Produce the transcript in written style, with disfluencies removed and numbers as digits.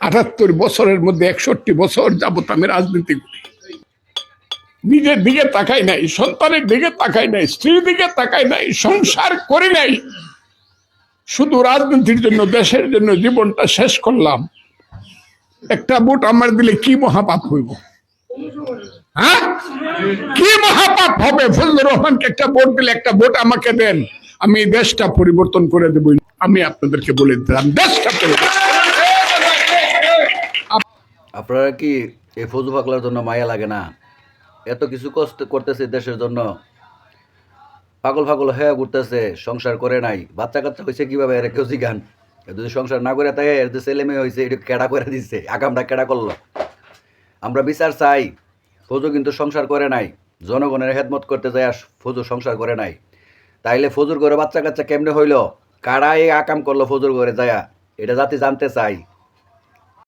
78 বছরের মধ্যে 61 বছর যাবত আমি রাজনীতি করি, নিজের দিকে তাকাই নাই, সন্তানের দিকে তাকাই নাই, স্ত্রীর দিকে তাকাই নাই, সংসার করি নাই, শুধু রাজনীতির জন্য, দেশের জন্য জীবনটা শেষ করলাম। একটা ভোট আমার দিলে কি মহাপাপ হইব? হ্যাঁ, কি মহাপাপ হবে? ফজলুর রহমানকে একটা ভোট দিলে, একটা ভোট আমাকে দেন, আমি দেশটা পরিবর্তন করে দেব। আমি আপনাদেরকে বলে দিলাম, দেশটা পরিবর্তন। আপনারা কি এই ফজু পাগলার জন্য মায়া লাগে না? এত কিছু কষ্ট করতেছে দেশের জন্য, পাগল পাগল হয়ে ঘুরতেছে, সংসার করে নাই, বাচ্চা কাচ্চা হয়েছে কিভাবে এর কেউ জিগান। যদি সংসার না করে তাই এর যে ছেলে মেয়ে হয়েছে এটা কেডা করে দিচ্ছে, আগামটা কেডা করলো? আমরা বিচার চাই। ফজু কিন্তু সংসার করে নাই, জনগণের খেদমত করতে যায় ফজু সংসার করে নাই। তাইলে ফজুর ঘরে বাচ্চা কাচ্চা কেমনে হইলো, কারা এই আকাম করলো ফজুর ঘরে যায়, এটা জাতি জানতে চাই।